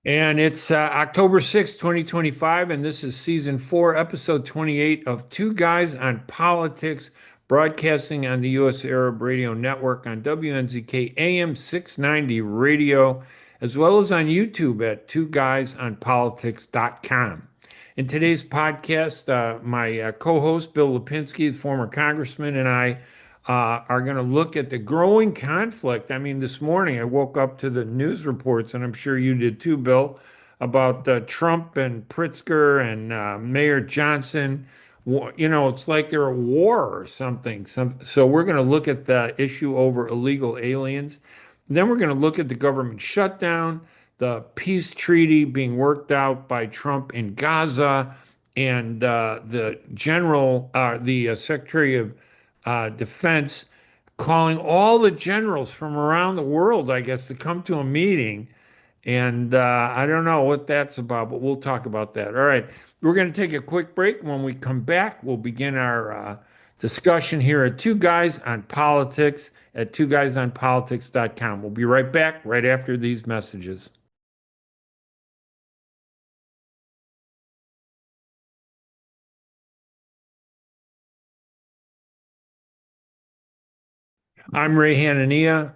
And it's October 6th, 2025, and this is season 4, episode 28 of Two Guys on Politics, broadcasting on the U.S. Arab Radio Network on WNZK AM 690 radio, as well as on YouTube at twoguysonpolitics.com. In today's podcast, my co-host, Bill Lipinski, the former congressman, and I are going to look at the growing conflict. I mean, this morning I woke up to the news reports, and I'm sure you did too, Bill, about Trump and Pritzker and Mayor Johnson. It's like they're at war or something. So we're going to look at the issue over illegal aliens. Then we're going to look at the government shutdown, the peace treaty being worked out by Trump in Gaza, and the Secretary of Defense calling all the generals from around the world, I guess, to come to a meeting. And I don't know what that's about, but we'll talk about that. All right. We're going to take a quick break. When we come back, we'll begin our discussion here at Two Guys on Politics at twoguysonpolitics.com. We'll be right back right after these messages. I'm Ray Hanania.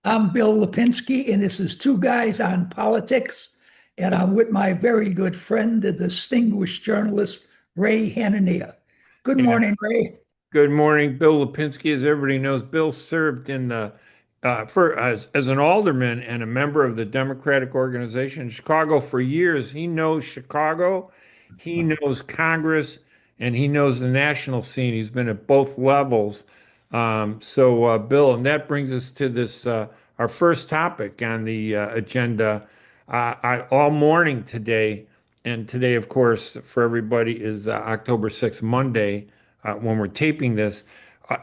I'm Bill Lipinski, and this is Two Guys on Politics. And I'm with my very good friend, the distinguished journalist, Ray Hanania. Good And morning, Ray. good morning, Bill Lipinski. As everybody knows, Bill served in the as an alderman and a member of the Democratic organization in Chicago for years. He knows Chicago, he knows Congress, and he knows the national scene. He's been at both levels. Bill, and that brings us to this our first topic on the agenda. All morning today, and today, of course, for everybody is October 6th, Monday, when we're taping this.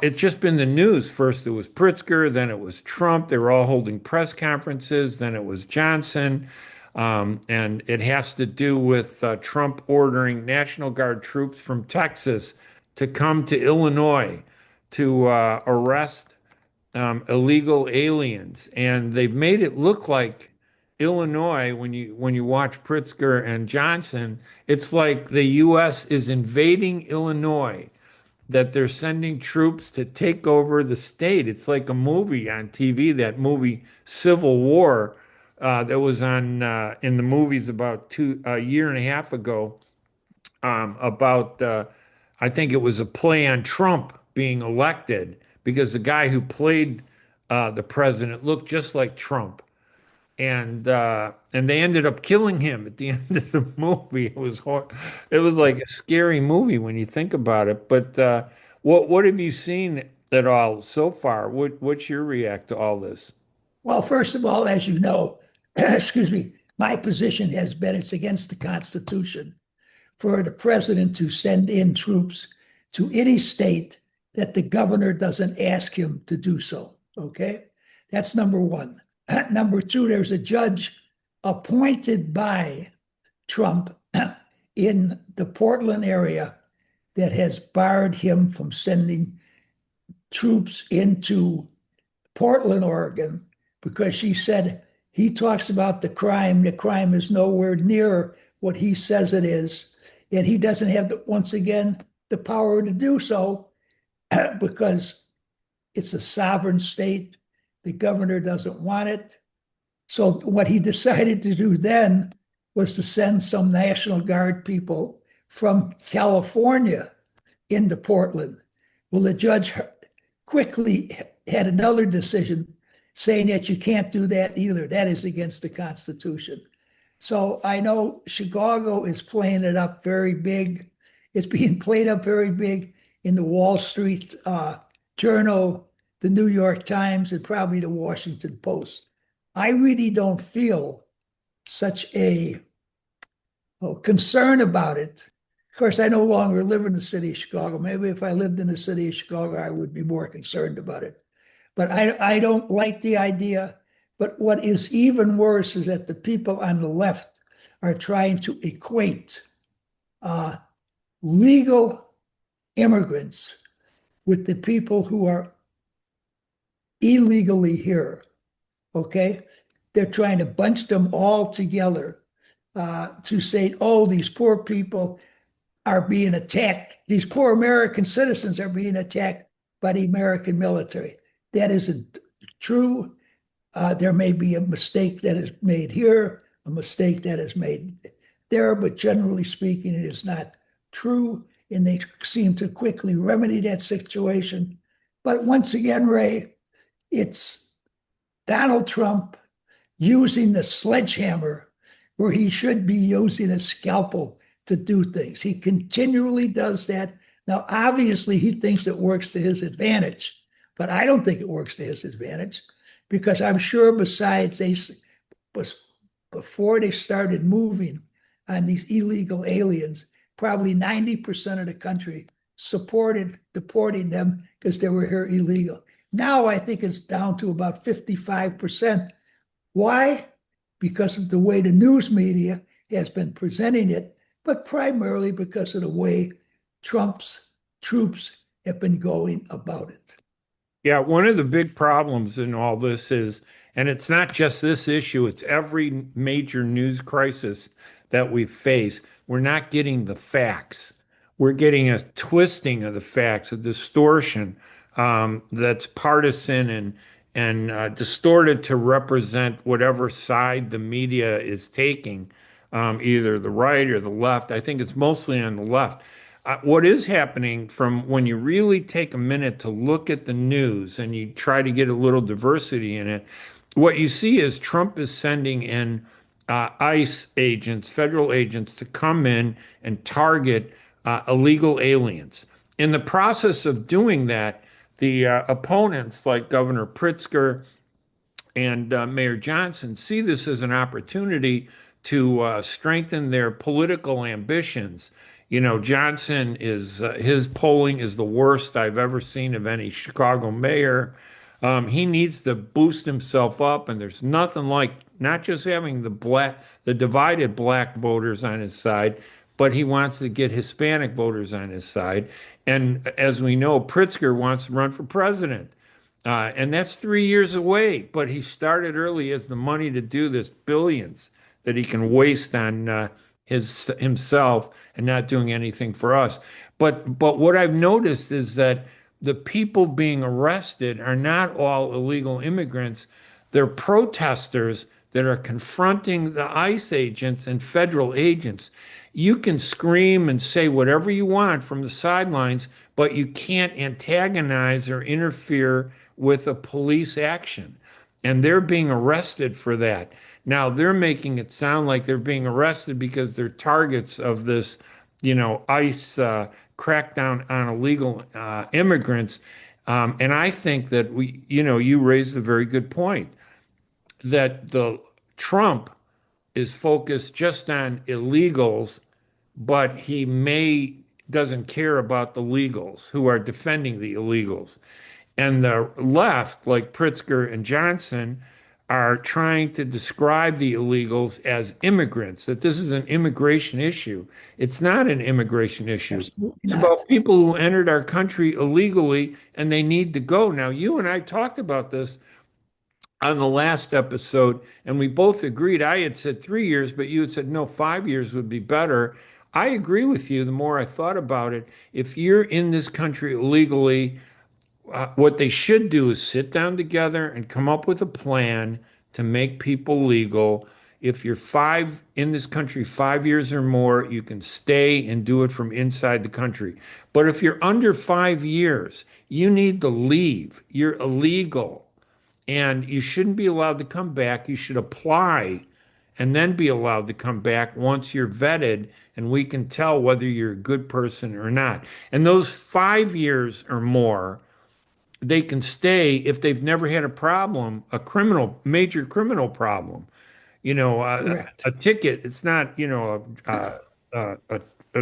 It's just been the news. First, it was Pritzker, then it was Trump. They were all holding press conferences. Then it was Johnson. And it has to do with Trump ordering National Guard troops from Texas to come to Illinois to arrest illegal aliens. And they've made it look like Illinois, when you watch Pritzker and Johnson, it's like the U.S. is invading Illinois, that they're sending troops to take over the state. It's like a movie on TV, that movie Civil War, that was on in the movies about a year and a half ago, about I think it was a play on Trump being elected because the guy who played the president looked just like Trump. And they ended up killing him at the end of the movie. It was like a scary movie when you think about it. But what have you seen at all so far? What's your react to all this? Well, first of all, as you know, excuse me, my position has been it's against the Constitution for the president to send in troops to any state that the governor doesn't ask him to do so. Okay. That's number one. Number two, there's a judge appointed by Trump in the Portland area that has barred him from sending troops into Portland, Oregon, because she said he talks about the crime. The crime is nowhere near what he says it is. And he doesn't have, once again, the power to do so because it's a sovereign state. The governor doesn't want it. So what he decided to do then was to send some National Guard people from California into Portland. Well, the judge quickly had another decision saying that you can't do that either. That is against the Constitution. So I know Chicago is playing it up very big. It's being played up very big in the Wall Street Journal, the New York Times, and probably the Washington Post. I really don't feel such a concern about it. Of course, I no longer live in the city of Chicago. Maybe if I lived in the city of Chicago, I would be more concerned about it. But I don't like the idea. But what is even worse is that the people on the left are trying to equate legal immigrants with the people who are illegally here. Okay? They're trying to bunch them all together to say, oh, these poor people are being attacked. These poor American citizens are being attacked by the American military. That isn't true. There may be a mistake that is made here, a mistake that is made there, but generally speaking, it is not true. And they seem to quickly remedy that situation. But once again, Ray, it's Donald Trump using the sledgehammer where he should be using a scalpel to do things. He continually does that. Now, obviously, he thinks it works to his advantage, but I don't think it works to his advantage because I'm sure besides before they started moving on these illegal aliens, probably 90% of the country supported deporting them because they were here illegal. Now I think it's down to about 55%. Why? Because of the way the news media has been presenting it, but primarily because of the way Trump's troops have been going about it. Yeah, one of the big problems in all this is, and it's not just this issue, it's every major news crisis that we face. We're not getting the facts. We're getting a twisting of the facts, a distortion that's partisan and distorted to represent whatever side the media is taking, either the right or the left. I think it's mostly on the left. What is happening from when you really take a minute to look at the news and you try to get a little diversity in it, what you see is Trump is sending in ICE agents, federal agents, to come in and target illegal aliens. In the process of doing that, the opponents like Governor Pritzker and Mayor Johnson see this as an opportunity to strengthen their political ambitions. You know, Johnson is his polling is the worst I've ever seen of any Chicago mayor. He needs to boost himself up, and there's nothing like not just having the divided black voters on his side, but he wants to get Hispanic voters on his side. And as we know, Pritzker wants to run for president. And that's 3 years away, but he started early. He has the money to do this, billions that he can waste on himself and not doing anything for us. But what I've noticed is that the people being arrested are not all illegal immigrants. They're protesters that are confronting the ICE agents and federal agents. You can scream and say whatever you want from the sidelines, but you can't antagonize or interfere with a police action. And they're being arrested for that. Now, they're making it sound like they're being arrested because they're targets of this, ICE crackdown on illegal immigrants. And I think that you raised a very good point that the Trump is focused just on illegals, but he may doesn't care about the legals who are defending the illegals. And the left, like Pritzker and Johnson, are trying to describe the illegals as immigrants, that this is an immigration issue. It's not an immigration issue. Absolutely It's not. about people who entered our country illegally and they need to go. Now, you and I talked about this on the last episode, and we both agreed. I had said 3 years, but you had said no, 5 years would be better. I agree with you the more I thought about it. If you're in this country illegally, what they should do is sit down together and come up with a plan to make people legal. If you're in this country 5 years or more, you can stay and do it from inside the country. But if you're under 5 years, you need to leave. You're illegal and you shouldn't be allowed to come back. You should apply and then be allowed to come back once you're vetted and we can tell whether you're a good person or not. And those 5 years or more, they can stay if they've never had a problem, major criminal problem. Correct. A ticket. It's not, a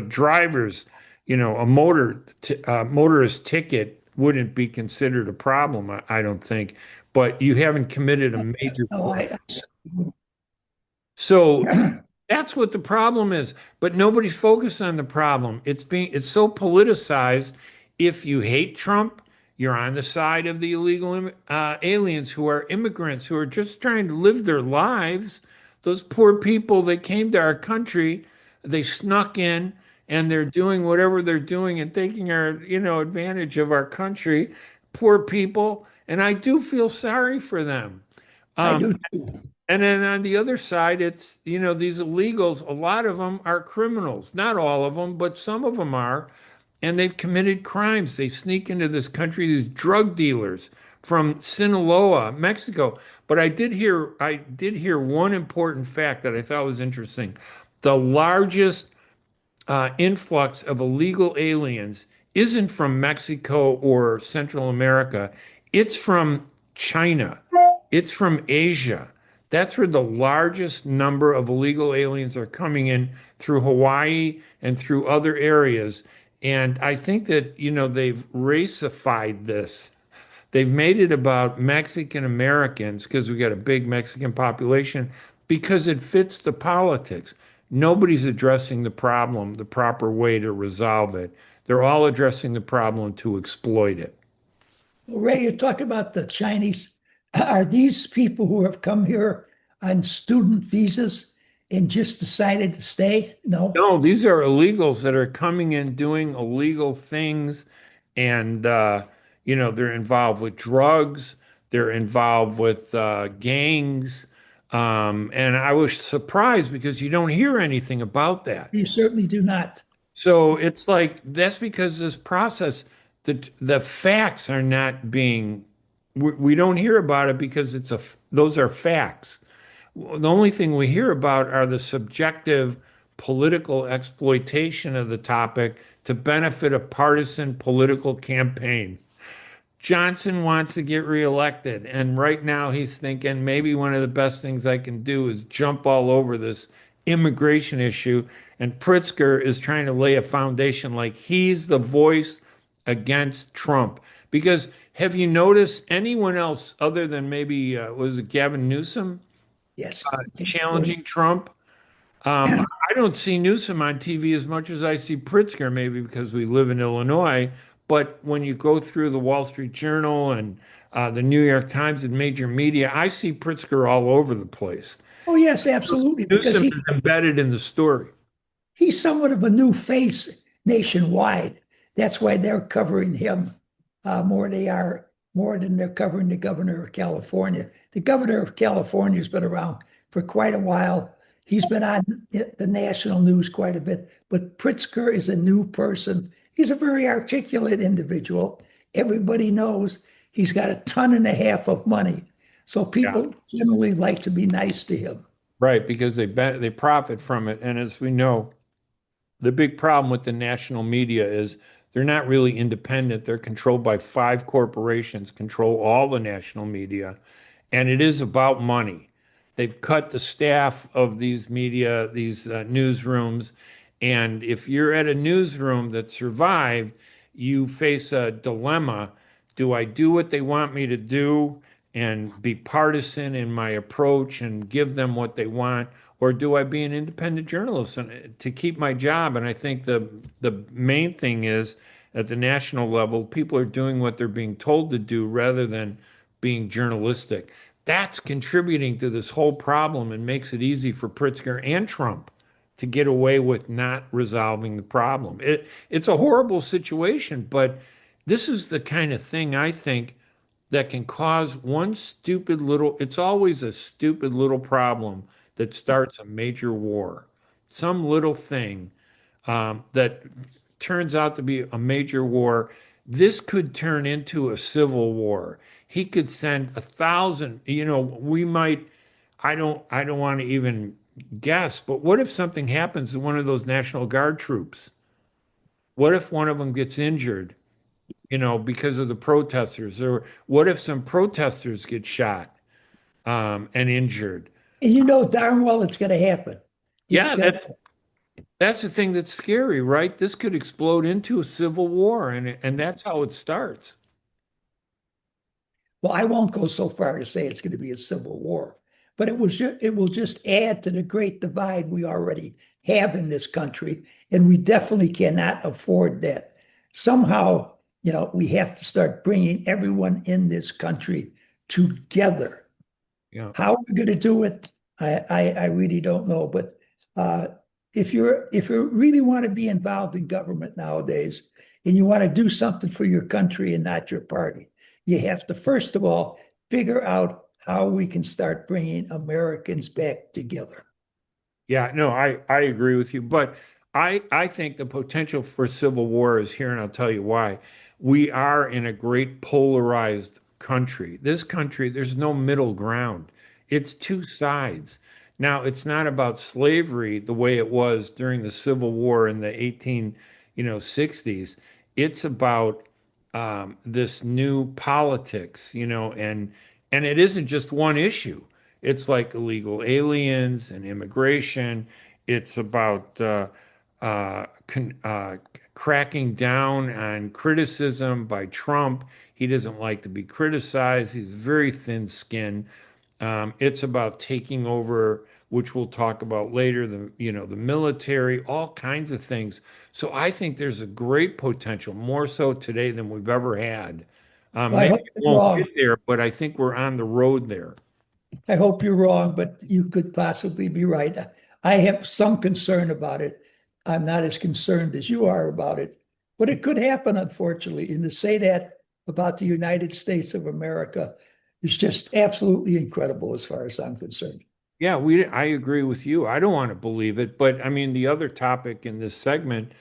driver's, motorist ticket wouldn't be considered a problem, I don't think. But you haven't committed a major No, crime. So that's what the problem is. But nobody's focused on the problem. It's so politicized. If you hate Trump, you're on the side of the illegal aliens who are immigrants who are just trying to live their lives. Those poor people that came to our country, they snuck in and they're doing whatever they're doing and taking our, advantage of our country. Poor people. And I do feel sorry for them. I Um, do too. and then on the other side, it's, these illegals, a lot of them are criminals. Not all of them, but some of them are. And they've committed crimes. They sneak into this country, these drug dealers from Sinaloa, Mexico. But I did hear one important fact that I thought was interesting. The largest influx of illegal aliens isn't from Mexico or Central America. It's from China. It's from Asia. That's where the largest number of illegal aliens are coming in through Hawaii and through other areas. And I think that, they've racified this. They've made it about Mexican Americans because we got a big Mexican population because it fits the politics. Nobody's addressing the problem the proper way to resolve it. They're all addressing the problem to exploit it. Well, Ray, you talk about the Chinese. Are these people who have come here on student visas and just decided to stay? No. No, these are illegals that are coming in doing illegal things, and they're involved with drugs, they're involved with gangs, and I was surprised because you don't hear anything about that. You certainly do not. So it's like that's because this process, the facts are not being, we don't hear about it because those are facts. The only thing we hear about are the subjective political exploitation of the topic to benefit a partisan political campaign. Johnson wants to get reelected, and right now he's thinking maybe one of the best things I can do is jump all over this immigration issue. And Pritzker is trying to lay a foundation like he's the voice against Trump. Because have you noticed anyone else other than maybe was it Gavin Newsom Yes. challenging Trump? I don't see Newsom on TV as much as I see Pritzker, maybe because we live in Illinois. But when you go through the Wall Street Journal and the New York Times and major media, I see Pritzker all over the place. Oh, yes, absolutely. Because Newsom is embedded in the story. he's somewhat of a new face nationwide. That's why they're covering him more than they're covering the governor of California. The governor of California has been around for quite a while. He's been on the national news quite a bit, but Pritzker is a new person. He's a very articulate individual. Everybody knows he's got a ton and a half of money. So Yeah. people generally like to be nice to him. Right, because they profit from it. And as we know, the big problem with the national media is they're not really independent. They're controlled by five corporations, control all the national media, and it is about money. They've cut the staff of these media, these newsrooms, and if you're at a newsroom that survived, you face a dilemma. Do I do what they want me to do and be partisan in my approach and give them what they want? Or do I be an independent journalist to keep my job? And I think the main thing is at the national level, people are doing what they're being told to do rather than being journalistic. That's contributing to this whole problem and makes it easy for Pritzker and Trump to get away with not resolving the problem. It's a horrible situation, but this is the kind of thing I think that can cause one stupid little, it's always a stupid little problem that starts a major war. Some little thing that turns out to be a major war. This could turn into a civil war. He could send 1,000, we might, I don't want to even guess, but what if something happens to one of those National Guard troops? What if one of them gets injured, because of the protesters? Or what if some protesters get shot and injured? And you know darn well it's going to happen. It's Yeah, going that's the thing that's scary, right? This could explode into a civil war, and that's how it starts. Well, I won't go so far to say it's going to be a civil war, but it will just add to the great divide we already have in this country, and we definitely cannot afford that. Somehow, we have to start bringing everyone in this country together. Yeah. How are we going to do it? I really don't know. But uh, if you really want to be involved in government nowadays and you want to do something for your country and not your party, you have to first of all figure out how we can start bringing Americans back together. Yeah, no, I agree with you, but I think the potential for civil war is here, and I'll tell you why. We are in a great polarized country. This country, there's no middle ground. It's two sides. Now, it's not about slavery the way it was during the Civil War in the 60s. It's about this new politics, and it isn't just one issue. It's like illegal aliens and immigration. It's about cracking down on criticism by Trump. He doesn't like to be criticized. He's very thin-skinned. It's about taking over, which we'll talk about later, the military, all kinds of things. So I think there's a great potential, more so today than we've ever had. Well, I Maybe hope it you're won't wrong. get there, but I think we're on the road there. I hope you're wrong, but you could possibly be right. I have some concern about it. I'm not as concerned as you are about it, but it could happen, unfortunately. And to say that about the United States of America is just absolutely incredible as far as I'm concerned. Yeah, I agree with you. I don't want to believe it, but I mean, the other topic in this segment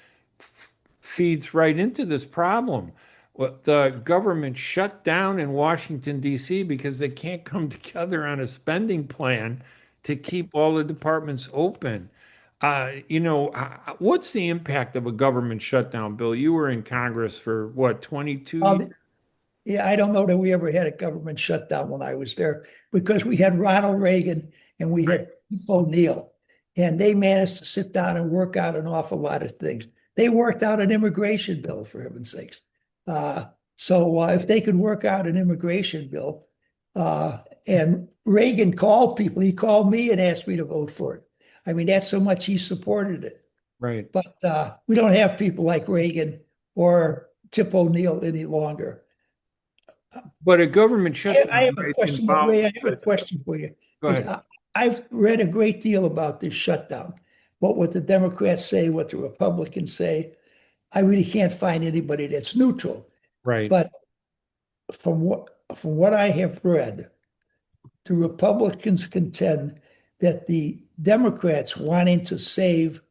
feeds right into this problem. Well, the government shut down in Washington, D.C. because they can't come together on a spending plan to keep all the departments open. What's the impact of a government shutdown, Bill? You were in Congress for what, 22 years? Um, Yeah, I don't know that we ever had a government shutdown when I was there because we had Ronald Reagan and we had O'Neill, and they managed to sit down and work out an awful lot of things. They worked out an immigration bill, for heaven's sakes. Uh, so if they could work out an immigration bill, and Reagan called people, he called me and asked me to vote for it. I mean, that's so much he supported it. Right. But we don't have people like Reagan or Tip O'Neill any longer. But a government I shutdown have a might question, involve, Ray. I have a question for you go because ahead. I've read a great deal about this shutdown. But what the Democrats say, what the Republicans say, I really can't find anybody that's neutral. Right. But from what I have read, the Republicans contend that the Democrats wanting to save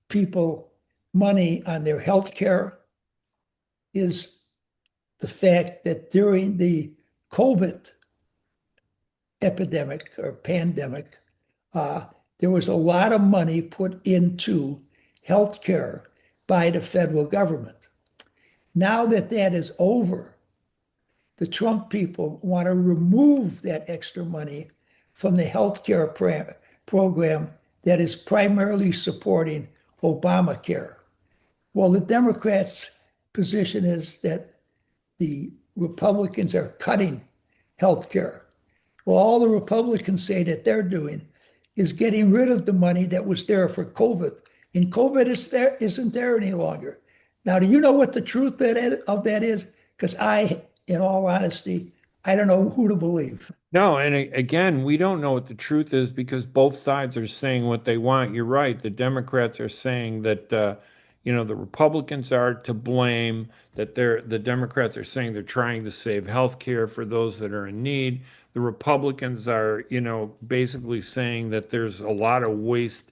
people money on their health care is the fact that during the COVID epidemic or pandemic, uh, there was a lot of money put into healthcare by the federal government. Now that that is over, the Trump people want to remove that extra money from the healthcare program that is primarily supporting Obamacare. Well, the Democrats' position is that the Republicans are cutting healthcare. Well, all the Republicans say that they're doing is getting rid of the money that was there for COVID. And COVID isn't there any longer. Now, do you know what the truth of that is? Because in all honesty, I don't know who to believe. No, and again, we don't know what the truth is because both sides are saying what they want. You're right. The Democrats are saying that the Republicans are to blame, that the Democrats are saying they're trying to save health care for those that are in need. The Republicans are, basically saying that there's a lot of waste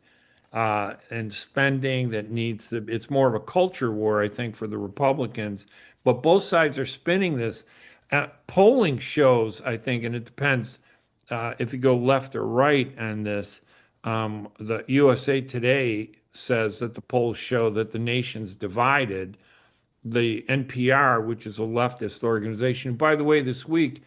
and spending that it's more of a culture war, I think, for the Republicans. But both sides are spinning this. Polling shows, I think, and it depends if you go left or right on this. The USA Today says that the polls show that the nation's divided. The NPR, which is a leftist organization, by the way, this week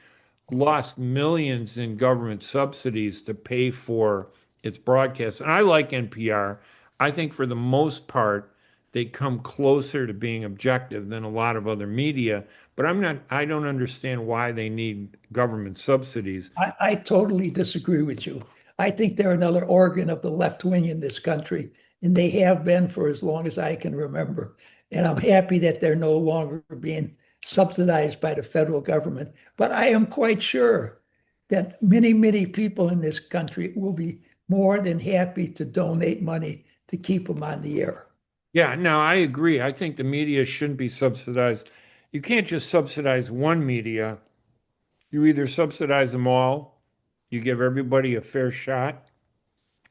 lost millions in government subsidies to pay for its broadcasts. And I like NPR. I think for the most part, they come closer to being objective than a lot of other media. But I don't understand why they need government subsidies. I totally disagree with you. I think they're another organ of the left wing in this country, and they have been for as long as I can remember. And I'm happy that they're no longer being subsidized by the federal government. But I am quite sure that many, many people in this country will be more than happy to donate money to keep them on the air. Yeah, no, I agree. I think the media shouldn't be subsidized. You can't just subsidize one media. You either subsidize them all, you give everybody a fair shot,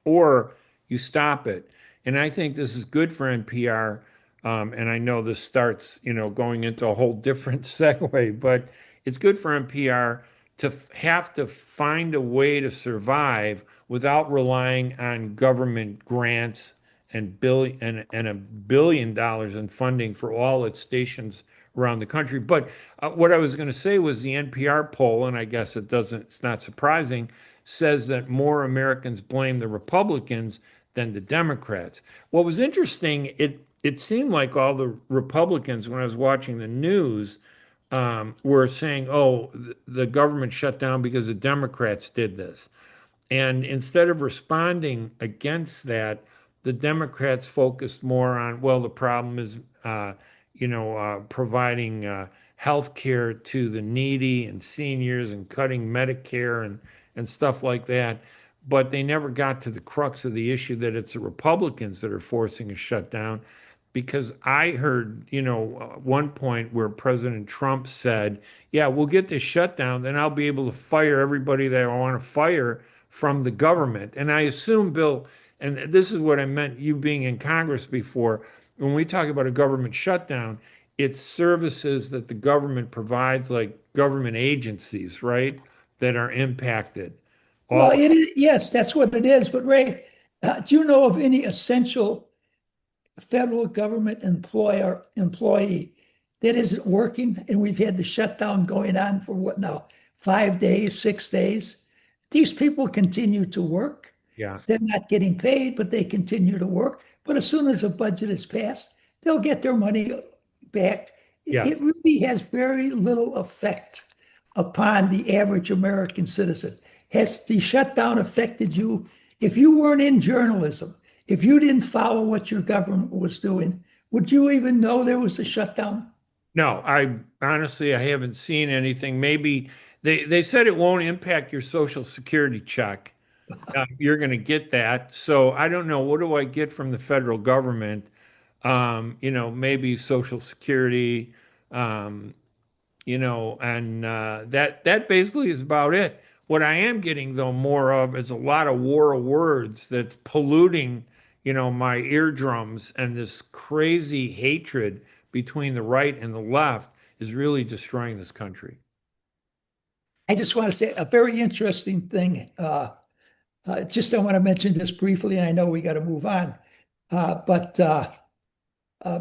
or you stop it. And I think this is good for NPR. And I know this starts, going into a whole different segue, but it's good for NPR to have to find a way to survive without relying on government grants and $1 billion in funding for all its stations around the country. But what I was going to say was the NPR poll, and I guess it's not surprising, says that more Americans blame the Republicans than the Democrats. What was interesting, it seemed like all the Republicans, when I was watching the news, were saying, "Oh, the government shut down because the Democrats did this." And instead of responding against that, the Democrats focused more on, well, the problem is, providing health care to the needy and seniors and cutting Medicare and stuff like that. But they never got to the crux of the issue that it's the Republicans that are forcing a shutdown. Because I heard, one point where President Trump said, yeah, we'll get this shutdown, then I'll be able to fire everybody that I want to fire from the government. And I assume, Bill, and this is what I meant, you being in Congress before, when we talk about a government shutdown, it's services that the government provides, like government agencies, right, that are impacted. Well, All, yes, that's what it is. But Ray, do you know of any essential federal government employee that isn't working? And we've had the shutdown going on for what now, 5 days, 6 days. These people continue to work. yeah, They're not getting paid, but they continue to work. But as soon as a budget is passed, they'll get their money back. yeah. It really has very little effect upon the average American citizen. Has the shutdown affected you? If you weren't in journalism, if you didn't follow what your government was doing, would you even know there was a shutdown? No, I honestly I haven't seen anything. Maybe they said it won't impact your Social Security check. You're going to get that. So I don't know. What do I get from the federal government? Maybe Social Security, um, and that basically is about it. What I am getting though more of is a lot of war of words that's polluting, my eardrums, and this crazy hatred between the right and the left is really destroying this country. I just want to say a very interesting thing. Just I want to mention this briefly, and I know we got to move on. But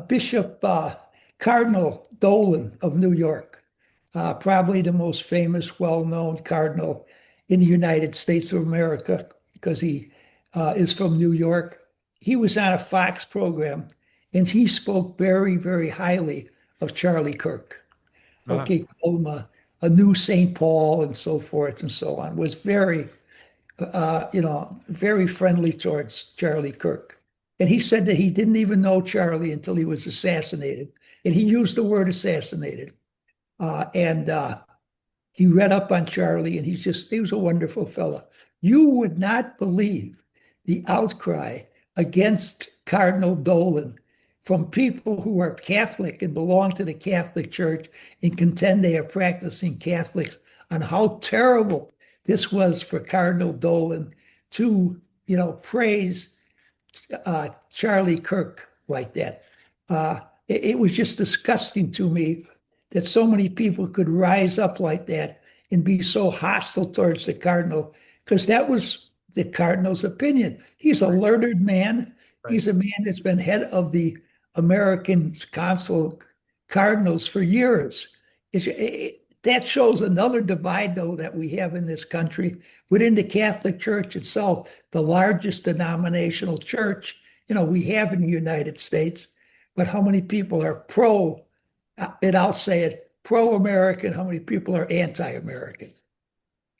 Bishop Cardinal Dolan of New York, probably the most famous, well-known cardinal in the United States of America because he is from New York. He was on a Fox program and he spoke very, very highly of Charlie Kirk. Uh, Okay, called him a new St. Paul and so forth and so on. Was very very friendly towards Charlie Kirk. And he said that he didn't even know Charlie until he was assassinated. And he used the word assassinated. And he read up on Charlie, and he was a wonderful fellow. You would not believe the outcry against Cardinal Dolan from people who are Catholic and belong to the Catholic Church and contend they are practicing Catholics on how terrible this was for Cardinal Dolan to, praise Charlie Kirk like that. It was just disgusting to me that so many people could rise up like that and be so hostile towards the Cardinal, because that was the Cardinal's opinion. He's a learned man. right. He's a man that's been head of the American Council Cardinals for years. That shows another divide, though, that we have in this country within the Catholic Church itself, the largest denominational church, we have in the United States. But how many people are and I'll say it, pro-American, how many people are anti-American?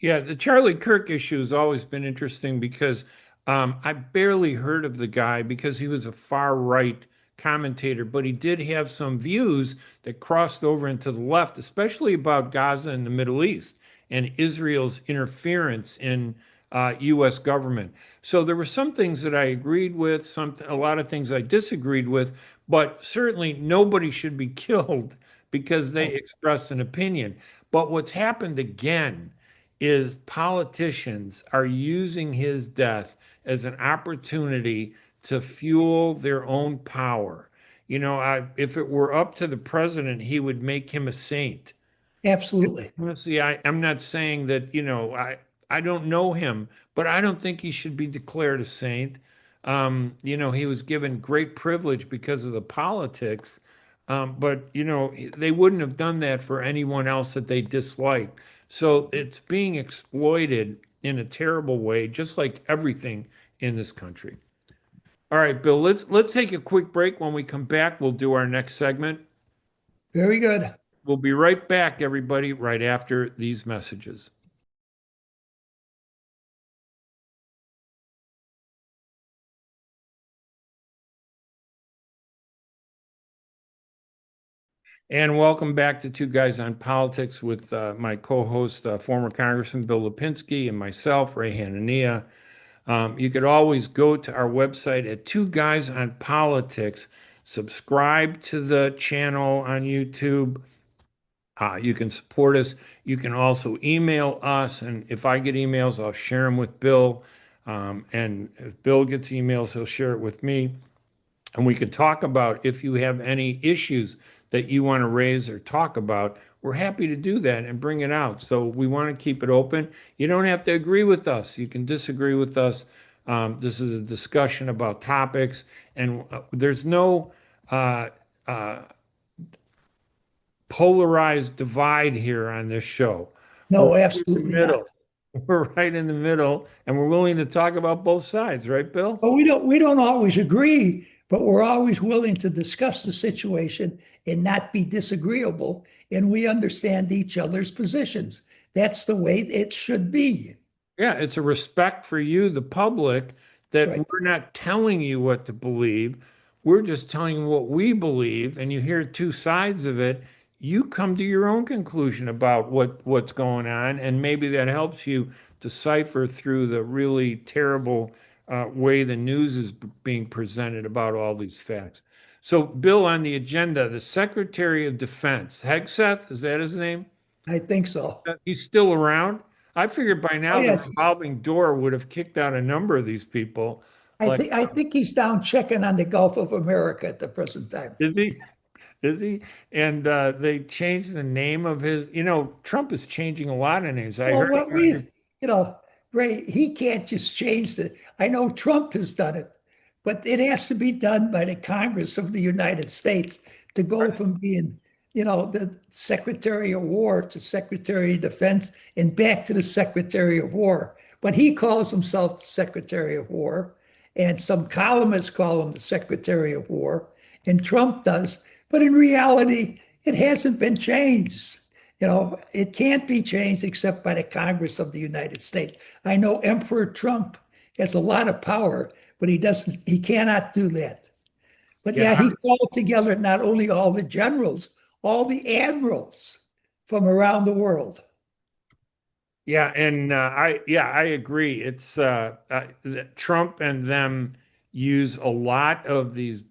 Yeah, the Charlie Kirk issue has always been interesting because I barely heard of the guy because he was a far right commentator, but he did have some views that crossed over into the left, especially about Gaza and the Middle East and Israel's interference in U.S. government. So there were some things that I agreed with, a lot of things I disagreed with, but certainly nobody should be killed because they Oh, expressed an opinion. But what's happened again is politicians are using his death as an opportunity to fuel their own power. If it were up to the president, he would make him a saint. absolutely. Honestly, I'm not saying that, I don't know him, but I don't think he should be declared a saint. He was given great privilege because of the politics. But they wouldn't have done that for anyone else that they disliked. So it's being exploited in a terrible way, just like everything in this country. All right, Bill, let's take a quick break. When we come back, we'll do our next segment. Very good. We'll be right back, everybody, right after these messages. And welcome back to Two Guys on Politics with my co-host, former Congressman Bill Lipinski, and myself, Ray Hanania. You could always go to our website at Two Guys on Politics, subscribe to the channel on YouTube. You can support us. You can also email us, and if I get emails, I'll share them with Bill. And if Bill gets emails, he'll share it with me. And we can talk about if you have any issues that you want to raise or talk about. We're happy to do that and bring it out. So we want to keep it open. You don't have to agree with us. You can disagree with us. This is a discussion about topics, and there's no uh, polarized divide here on this show. We're No, right in the absolutely middle. not. We're right in the middle, and we're willing to talk about both sides, right, Bill? But we don't always agree, but we're always willing to discuss the situation and not be disagreeable. And we understand each other's positions. That's the way it should be. Yeah, it's a respect for you, the public, that Right. we're not telling you what to believe. We're just telling you what we believe, and you hear two sides of it. You come to your own conclusion about what's going on, and maybe that helps you decipher through the really terrible way the news is being presented about all these facts. So, Bill, on the agenda, the Secretary of Defense, Hegseth, is that his name? I think so. He's still around. I figured by Oh, now the yes. revolving door would have kicked out a number of these people. I Like, think I think he's down checking on the Gulf of America at the present time. is he? Is he? And they changed the name of his. Trump is changing a lot of names. I Well, heard what we, you know, Ray, he can't just change the. I know Trump has done it, but it has to be done by the Congress of the United States to go from being, the Secretary of War to Secretary of Defense and back to the Secretary of War. But he calls himself the Secretary of War, and some columnists call him the Secretary of War, and Trump does. But in reality, it hasn't been changed. It can't be changed except by the Congress of the United States. I know Emperor Trump has a lot of power, but he cannot do that. But yeah, yeah, he called together not only all the generals, all the admirals from around the world. yeah, and I agree. It's that Trump and them use a lot of these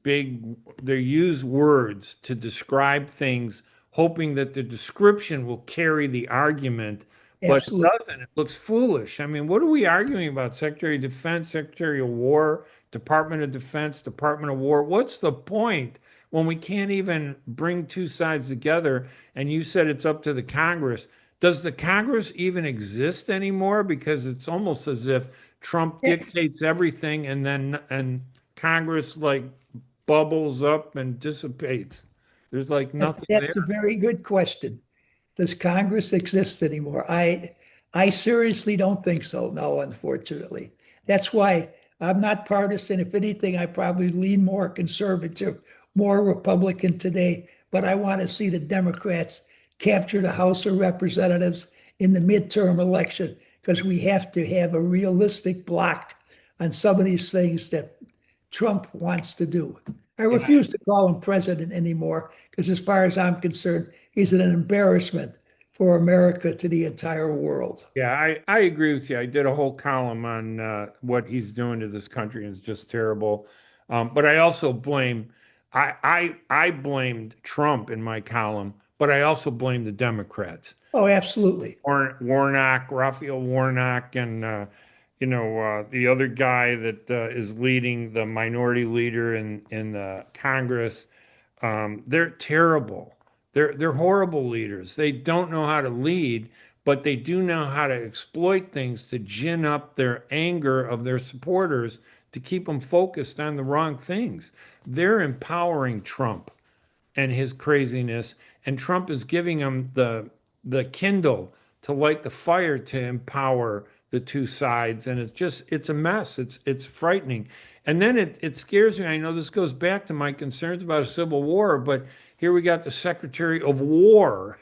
they use words to describe things, hoping that the description will carry the argument, but it Absolutely. doesn't. It looks foolish. I mean, what are we arguing about? Secretary of Defense, Secretary of War, Department of Defense, Department of War. What's the point when we can't even bring two sides together? And you said it's up to the Congress. Does the Congress even exist anymore? Because it's almost as if Trump dictates everything and Congress like bubbles up and dissipates. There's like nothing That's a there. very good question. Does Congress exist anymore? I seriously don't think so. No, unfortunately. That's why I'm not partisan. If anything, I probably lean more conservative, more Republican today, but I want to see the Democrats capture the House of Representatives in the midterm election because we have to have a realistic block on some of these things that Trump wants to do. I Yeah. refuse to call him president anymore because, as far as I'm concerned, he's an embarrassment for America to the entire world. Yeah, I agree with you. I did a whole column on what he's doing to this country, and it's just terrible. But I also blame, I blamed Trump in my column, but I also blame the Democrats. Oh, absolutely. Warnock, Raphael Warnock, and the other guy that is leading the minority leader in Congress. They're terrible. They're horrible leaders. They don't know how to lead, but they do know how to exploit things to gin up their anger of their supporters to keep them focused on the wrong things. They're empowering Trump and his craziness, and Trump is giving him the kindle to light the fire to empower the two sides, and it's a mess. It's frightening, and then it scares me. I know this goes back to my concerns about a civil war, but here we got the Secretary of War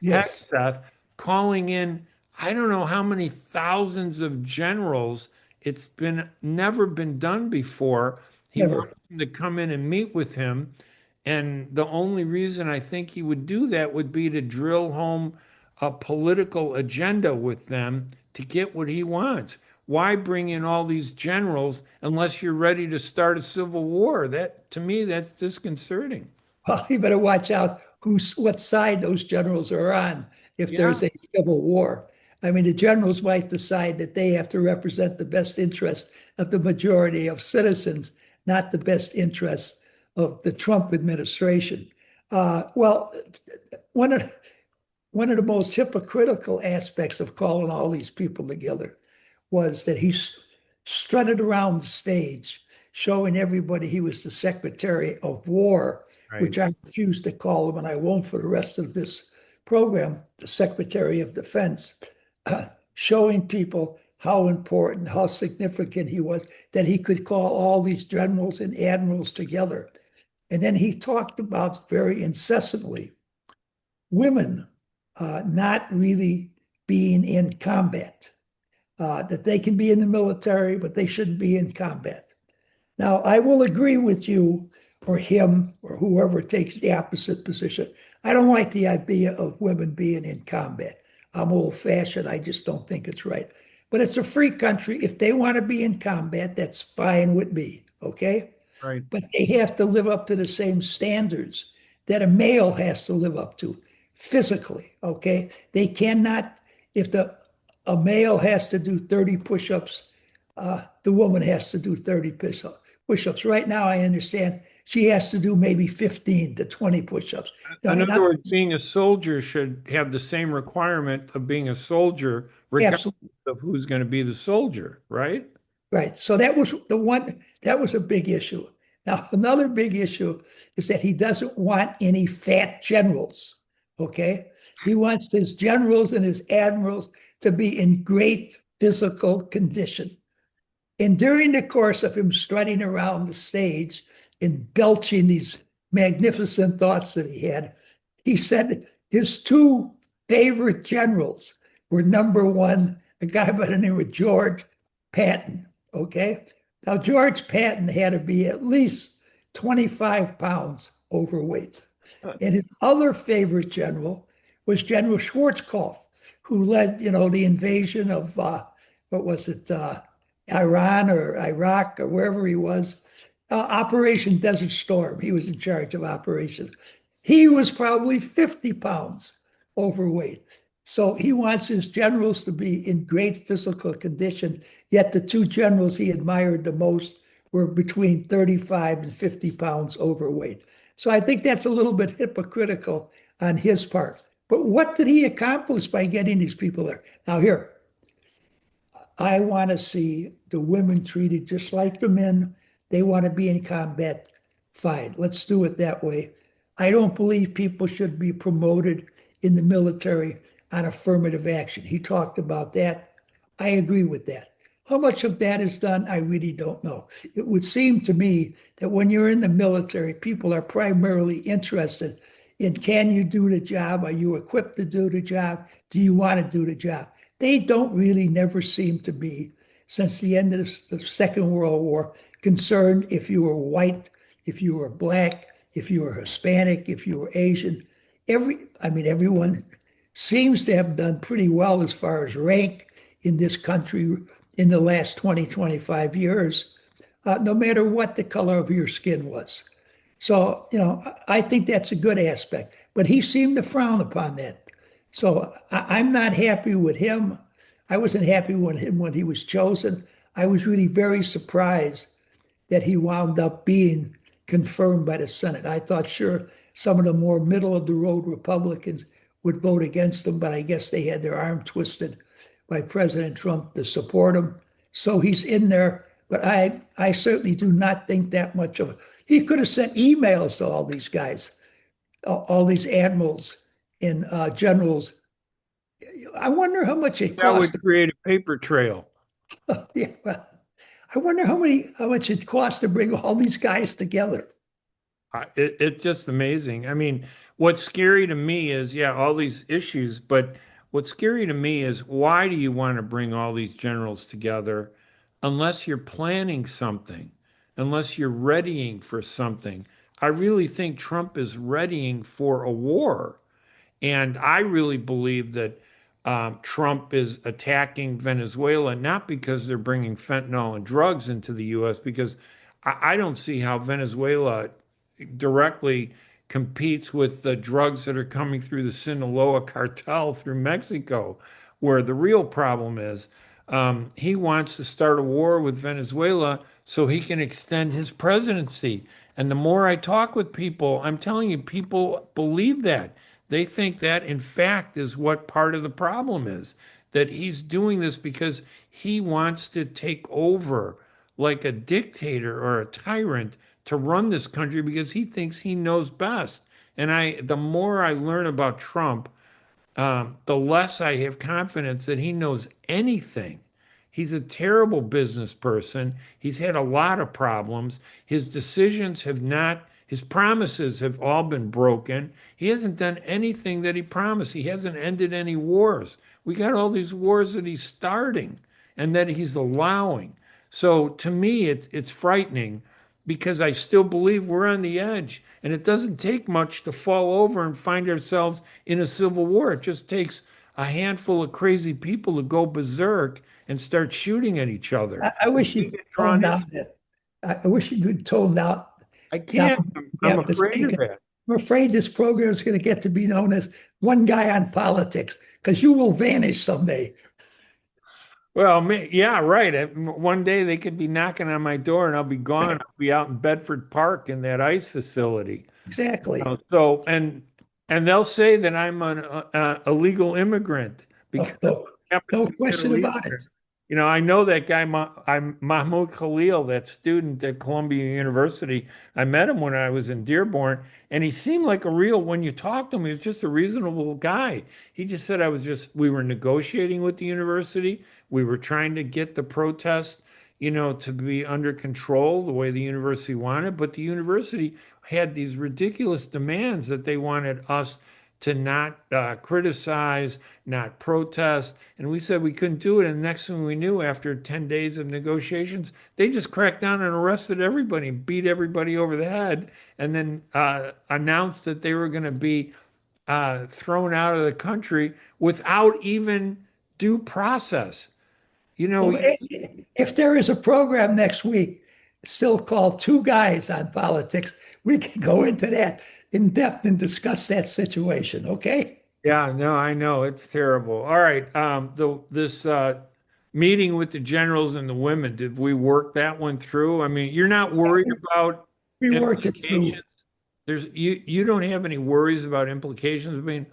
Yes, Hegseth calling in, I don't know how many thousands of generals. It's been never been done before. He never. wants them to come in and meet with him. And the only reason I think he would do that would be to drill home a political agenda with them to get what he wants. Why bring in all these generals unless you're ready to start a civil war? That, to me, that's disconcerting. Well, you better watch out what side those generals are on if Yeah, there's a civil war. I mean, the generals might decide that they have to represent the best interest of the majority of citizens, not the best interests of the Trump administration. Well, one of one of the most hypocritical aspects of calling all these people together was that he strutted around the stage showing everybody he was the Secretary of War, right. which I refuse to call him, and I won't for the rest of this program, the Secretary of Defense, showing people how important, how significant he was, that he could call all these generals and admirals together. And then he talked about very incessantly women not really being in combat, that they can be in the military, but they shouldn't be in combat. Now, I will agree with you or him or whoever takes the opposite position. I don't like the idea of women being in combat. I'm old fashioned. I just don't think it's right. But it's a free country. If they want to be in combat, that's fine with me. Okay. Right. But they have to live up to the same standards that a male has to live up to physically. Okay. They cannot, if a male has to do 30 push-ups, the woman has to do 30 push-ups. Right now, I understand she has to do maybe 15 to 20 push-ups. In No, other not words, being a soldier should have the same requirement of being a soldier, regardless absolutely of who's going to be the soldier, right? right. So that was the one, that was a big issue. Now, another big issue is that he doesn't want any fat generals. Okay. He wants his generals and his admirals to be in great physical condition. And during the course of him strutting around the stage and belching these magnificent thoughts that he had, he said his two favorite generals were number one, a guy by the name of George Patton. Okay. Now, George Patton had to be at least 25 pounds overweight. And his other favorite general was General Schwarzkopf, who led, the invasion of, what was it, Iran or Iraq or wherever he was. Operation Desert Storm. He was in charge of operations. He was probably 50 pounds overweight. So he wants his generals to be in great physical condition. Yet the two generals he admired the most were between 35 and 50 pounds overweight. So I think that's a little bit hypocritical on his part. But what did he accomplish by getting these people there? Now, here, I want to see the women treated just like the men. They want to be in combat. Fine, let's do it that way. I don't believe people should be promoted in the military on affirmative action. He talked about that. I agree with that. How much of that is done, I really don't know. It would seem to me that when you're in the military, people are primarily interested in can you do the job? Are you equipped to do the job? Do you want to do the job? They don't really never seem to be, since the end of the Second World War, concerned if you were white, if you were black, if you were Hispanic, if you were Asian. Everyone seems to have done pretty well as far as rank in this country in the last 20, 25 years, no matter what the color of your skin was. So, I think that's a good aspect. But he seemed to frown upon that. So I'm not happy with him. I wasn't happy with him when he was chosen. I was really very surprised that he wound up being confirmed by the Senate. I thought, sure, some of the more middle of the road Republicans would vote against him, but I guess they had their arm twisted by President Trump to support him. So he's in there, but I certainly do not think that much of it. He could have sent emails to all these guys, all these admirals and generals. I wonder how much it That cost. would create a paper trail. Yeah, well, I wonder how much it cost to bring all these guys together. It's just amazing. I mean, what's scary to me is, yeah, all these issues, but what's scary to me is why do you want to bring all these generals together unless you're planning something, unless you're readying for something? I really think Trump is readying for a war. And I really believe that Trump is attacking Venezuela not because they're bringing fentanyl and drugs into the U.S., because I don't see how Venezuela directly competes with the drugs that are coming through the Sinaloa cartel through Mexico, where the real problem is. He wants to start a war with Venezuela so he can extend his presidency. And the more I talk with people, I'm telling you, people believe that. They think that, in fact, is what part of the problem is, that he's doing this because he wants to take over like a dictator or a tyrant to run this country because he thinks he knows best. And the more I learn about Trump, the less I have confidence that he knows anything. He's a terrible business person. He's had a lot of problems. His decisions have not, his promises have all been broken. He hasn't done anything that he promised. He hasn't ended any wars. We got all these wars that he's starting and that he's allowing. So to me, it's frightening because I still believe we're on the edge. And it doesn't take much to fall over and find ourselves in a civil war. It just takes a handful of crazy people to go berserk and start shooting at each other. I And wish we you'd get tone drawn in. down that. I wish you'd tone I down can't. you I'm have to afraid speak. of that. I'm afraid this program is going to get to be known as one guy on politics because you will vanish someday. Well, yeah, right. One day they could be knocking on my door and I'll be gone. I'll be out in Bedford Park in that ice facility. Exactly. So and they'll say that I'm an illegal immigrant Oh, because no, I happen no to be question Middle about Eastern. it. I know that guy, I'm Mahmoud Khalil, that student at Columbia University. I met him when I was in Dearborn, and he seemed like a real, when you talked to him, he was just a reasonable guy. He just said, we were negotiating with the university. We were trying to get the protest, to be under control the way the university wanted, but the university had these ridiculous demands that they wanted us to not criticize, not protest. And we said we couldn't do it. And the next thing we knew, after 10 days of negotiations, they just cracked down and arrested everybody, beat everybody over the head, and then announced that they were going to be thrown out of the country without even due process. You know, Well, if there is a program next week, still called Two Guys on Politics, we can go into that in depth and discuss that situation. Okay. yeah, no, I know it's terrible. All right, this meeting with the generals and the women, did we work that one through? I mean, you're not worried about We worked it through. implications. You don't have any worries about implications. I mean,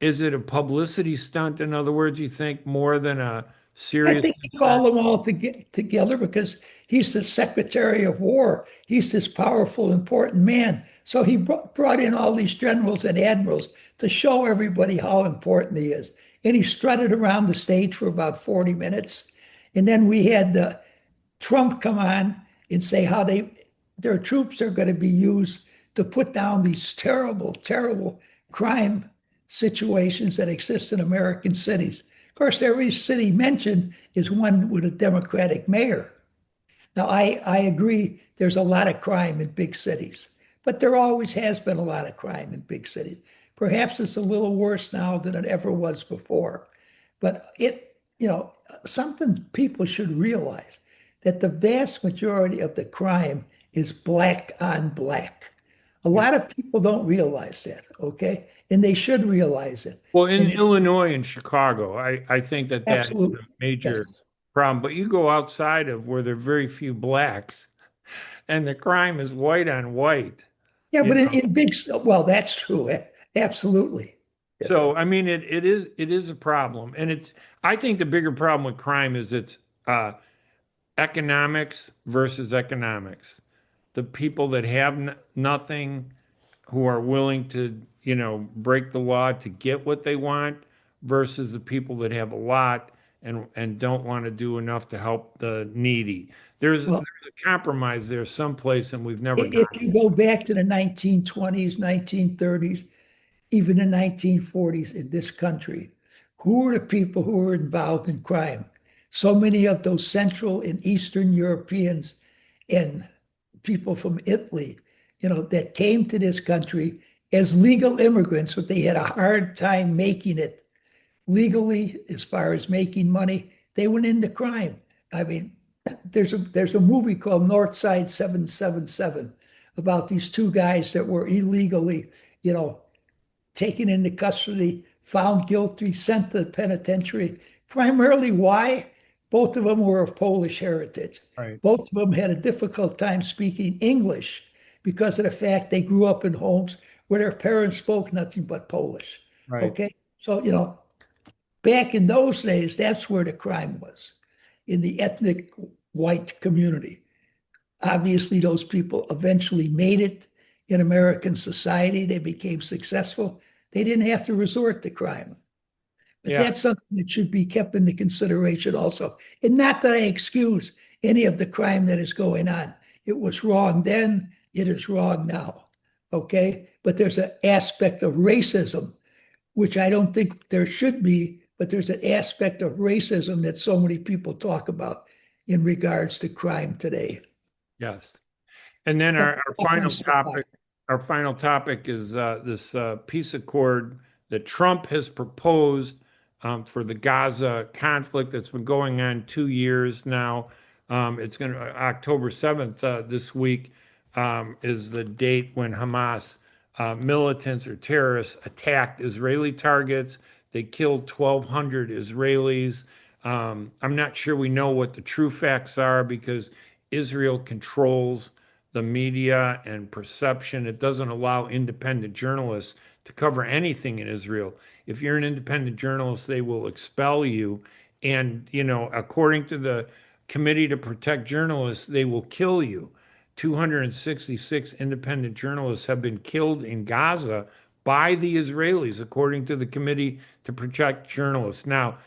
is it a publicity stunt? In other words, you think more than a I serious think he concern? called them all to get together because he's the Secretary of War. He's this powerful, important man. So he brought in all these generals and admirals to show everybody how important he is. And he strutted around the stage for about 40 minutes. And then we had Trump come on and say how their troops are going to be used to put down these terrible, terrible crime situations that exist in American cities. Of course, every city mentioned is one with a Democratic mayor. Now, I agree there's a lot of crime in big cities, but there always has been a lot of crime in big cities. Perhaps it's a little worse now than it ever was before. But something people should realize that the vast majority of the crime is black on black. A Yeah. lot of people don't realize that, okay? And they should realize it. Well, in And Illinois and Chicago, I think that that is a absolutely, major yes. problem. But you go outside of where there are very few blacks, and the crime is white on white. Yeah, You but know, well, that's true. Absolutely. Yeah. so I mean, it is a problem, and it's I think the bigger problem with crime is it's uh, economics versus economics. The people that have nothing, who are willing to, break the law to get what they want, versus the people that have a lot and don't want to do enough to help the needy. There's Well, a compromise there someplace, and we've never if gotten you it. go back to the 1920s, 1930s, even the 1940s in this country, who were the people who were involved in crime? So many of those Central and Eastern Europeans and people from Italy, that came to this country as legal immigrants, but they had a hard time making it legally as far as making money. They went into crime. I mean, there's a movie called North Side 777 about these two guys that were illegally, you know, taken into custody, found guilty, sent to the penitentiary. Primarily why? Both of them were of Polish heritage. Right, Both of them had a difficult time speaking English because of the fact they grew up in homes where their parents spoke nothing but Polish. right. Okay. So, back in those days, that's where the crime was, in the ethnic white community. Obviously, those people eventually made it in American society. They became successful. They didn't have to resort to crime. But Yeah, that's something that should be kept into consideration also. And not that I excuse any of the crime that is going on. It was wrong then, it is wrong now. Okay. But there's an aspect of racism, which I don't think there should be, but there's an aspect of racism that so many people talk about in regards to crime today. yes. And then That's our off my soapbox. final topic is this peace accord that Trump has proposed for the Gaza conflict that's been going on 2 years now. It's going to October 7th this week is the date when Hamas militants or terrorists attacked Israeli targets. They killed 1,200 Israelis. I'm not sure we know what the true facts are because Israel controls the media and perception. It doesn't allow independent journalists to cover anything in Israel. If you're an independent journalist, they will expel you. And, according to the Committee to Protect Journalists, they will kill you. 266 independent journalists have been killed in Gaza by the Israelis, according to the Committee to Protect Journalists. Now,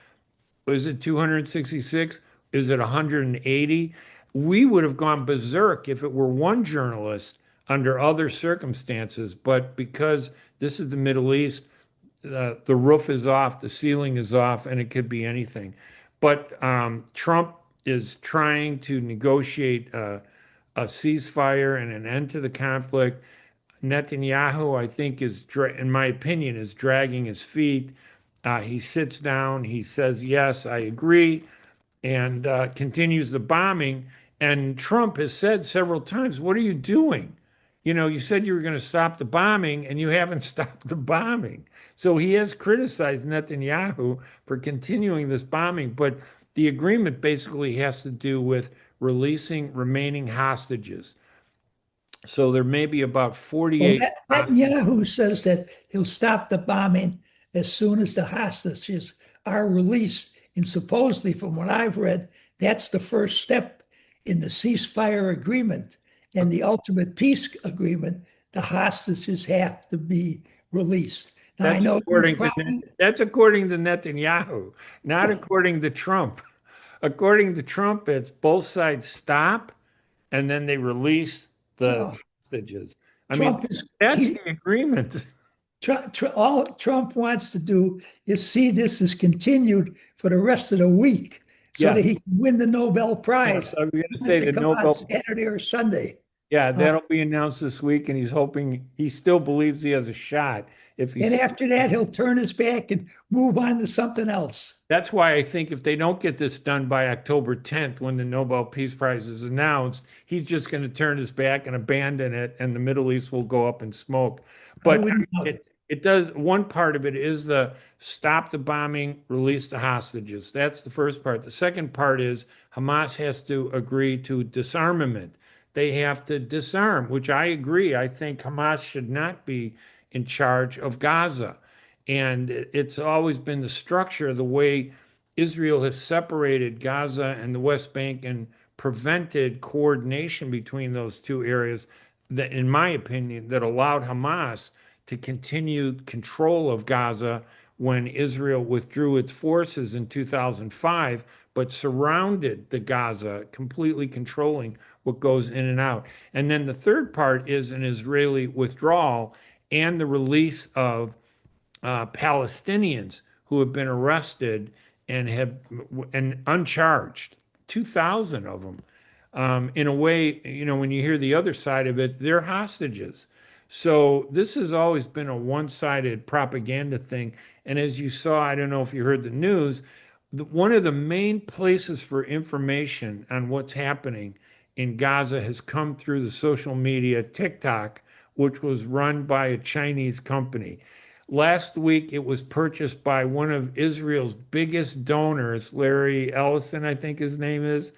is it 266? Is it 180? We would have gone berserk if it were one journalist under other circumstances, but because this is the Middle East, the roof is off, the ceiling is off, and it could be anything. But Trump is trying to negotiate a ceasefire and an end to the conflict. Netanyahu, I think, in my opinion, is dragging his feet. He sits down, he says, "Yes, I agree," and continues the bombing. And Trump has said several times, "What are you doing? You said you were going to stop the bombing, and you haven't stopped the bombing." So he has criticized Netanyahu for continuing this bombing, but the agreement basically has to do with releasing remaining hostages. So there may be about Well, 48 hostages. Netanyahu says that he'll stop the bombing as soon as the hostages are released. And supposedly, from what I've read, that's the first step in the ceasefire agreement and the ultimate peace agreement. The hostages have to be released. Now, I That's know you according to probably, that's according to Netanyahu, not according to Trump. According to Trump, it's both sides stop and then they release the well, hostages. I mean, Trump is that's he the agreement. all Trump wants to do is see this as continued for the rest of the week so Yeah, that he can win the Nobel yes. Prize. I was going He to has say to the come on Nobel. Saturday or Sunday. Yeah, Uh, that'll be announced this week, and he's hoping he still believes he has a shot if and he's. after that, he'll turn his back and move on to something else. That's why I think if they don't get this done by October 10th, when the Nobel Peace Prize is announced, he's just going to turn his back and abandon it, and the Middle East will go up in smoke. I But I mean, wouldn't doubt it. it does. One part of it is the stop the bombing, release the hostages. That's the first part. The second part is Hamas has to agree to disarmament. They have to disarm, which I agree. I think Hamas should not be in charge of Gaza. And it's always been the structure, the way Israel has separated Gaza and the West Bank and prevented coordination between those two areas that, in my opinion, that allowed Hamas to continue control of Gaza when Israel withdrew its forces in 2005, but surrounded the Gaza, completely controlling what goes in and out. And then the third part is an Israeli withdrawal and the release of Palestinians who have been arrested and uncharged, 2,000 of them. In a way, when you hear the other side of it, they're hostages. So this has always been a one-sided propaganda thing. And as you saw, I don't know if you heard the news, one of the main places for information on what's happening in Gaza has come through the social media TikTok, which was run by a Chinese company. Last week, it was purchased by one of Israel's biggest donors, Larry Ellison, I think his name is.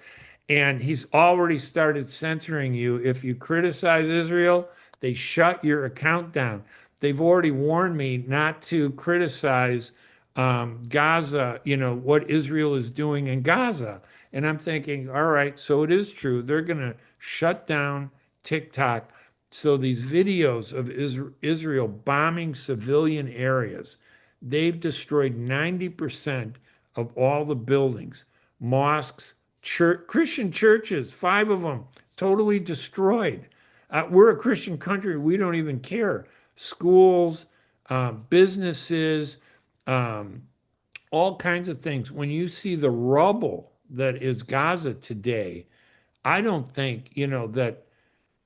And he's already started censoring you. If you criticize Israel, they shut your account down. They've already warned me not to criticize Gaza, what Israel is doing in Gaza. And I'm thinking, all right, so it is true. They're going to shut down TikTok. So these videos of Israel bombing civilian areas, they've destroyed 90% of all the buildings, mosques, Christian churches, five of them, totally destroyed. We're a Christian country. We don't even care. Schools, businesses, um, all kinds of things. When you see the rubble that is Gaza today, I don't think,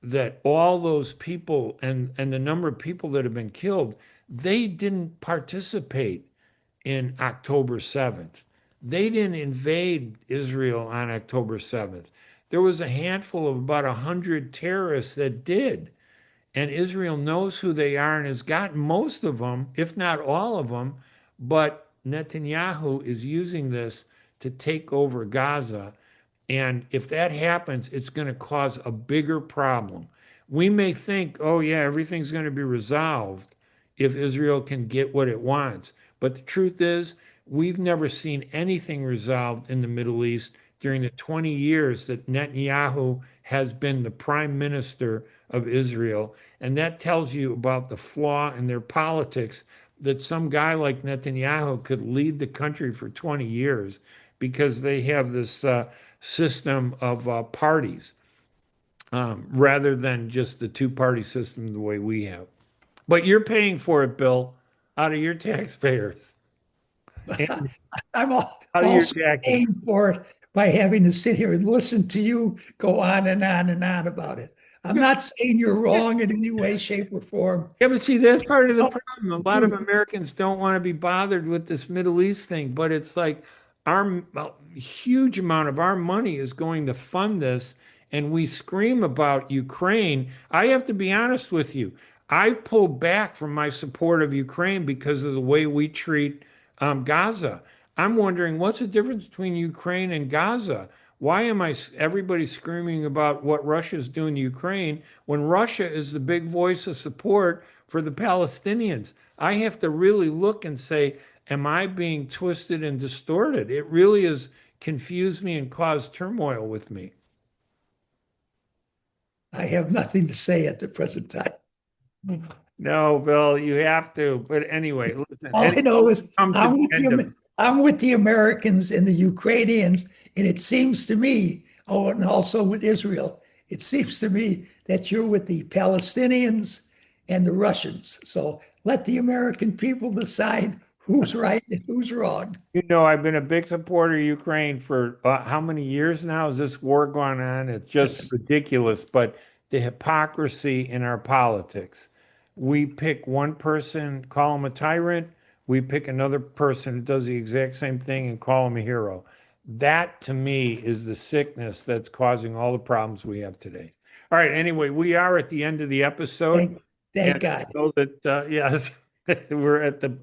that all those people and the number of people that have been killed, they didn't participate in October 7th. They didn't invade Israel on October 7th. There was a handful of about 100 terrorists that did. And Israel knows who they are and has gotten most of them, if not all of them. But Netanyahu is using this to take over Gaza. And if that happens, it's going to cause a bigger problem. We may think, oh, yeah, everything's going to be resolved if Israel can get what it wants. But the truth is, we've never seen anything resolved in the Middle East during the 20 years that Netanyahu has been the prime minister of Israel. And that tells you about the flaw in their politics, that some guy like Netanyahu could lead the country for 20 years because they have this system of parties rather than just the two-party system the way we have. But you're paying for it, Bill, out of your taxpayers and I'm out of your also taxes. paying for it by having to sit here and listen to you go on and on and on about it. I'm not saying you're wrong in any way, shape, or form. Yeah, but see, that's part of the Oh, problem. A the lot of truth. Americans don't want to be bothered with this Middle East thing, but it's like a huge amount of our money is going to fund this, and we scream about Ukraine. I have to be honest with you. I've pulled back from my support of Ukraine because of the way we treat Gaza. I'm wondering what's the difference between Ukraine and Gaza? Why am everybody screaming about what Russia's doing to Ukraine when Russia is the big voice of support for the Palestinians? I have to really look and say, am I being twisted and distorted? It really has confused me and caused turmoil with me. I have nothing to say at the present time. No, Bill, you have to. But anyway, listen, All I know is come to I'm the with end of. I'm with the Americans and the Ukrainians, and it seems to me, oh, and also with Israel, it seems to me that you're with the Palestinians and the Russians. So let the American people decide who's right and who's wrong. I've been a big supporter of Ukraine for how many years now? Has this war gone on? It's just Yes. ridiculous. But the hypocrisy in our politics. We pick one person, call him a tyrant. We pick another person who does the exact same thing and call him a hero. That to me is the sickness that's causing all the problems we have today. All right. Anyway, we are at the end of the episode. Thank, And thank God. so that, yes, we're at the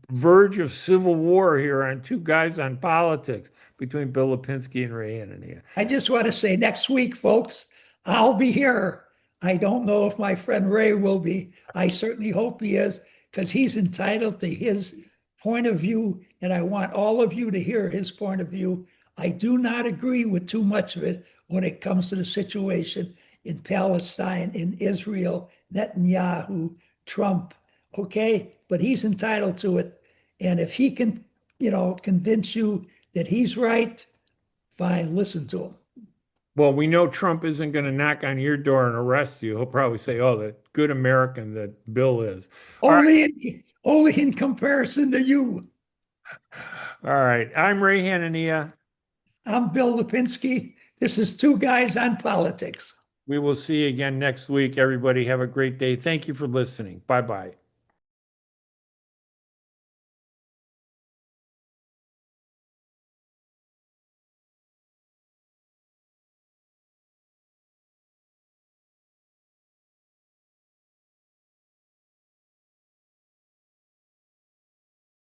verge of civil war here on two guys on politics between Bill Lipinski and Ray Hanania. I just want to say next week, folks, I'll be here. I don't know if my friend Ray will be. I certainly hope he is, because he's entitled to his point of view, and I want all of you to hear his point of view. I do not agree with too much of it when it comes to the situation in Palestine, in Israel, Netanyahu, Trump, okay? But he's entitled to it. And if he can, convince you that he's right, fine, listen to him. Well, we know Trump isn't going to knock on your door and arrest you. He'll probably say, "Oh, that good American that Bill is." All right. Only in comparison to you. All right. I'm Ray Hanania. I'm Bill Lipinski. This is Two Guys on Politics. We will see you again next week. Everybody have a great day. Thank you for listening. Bye bye.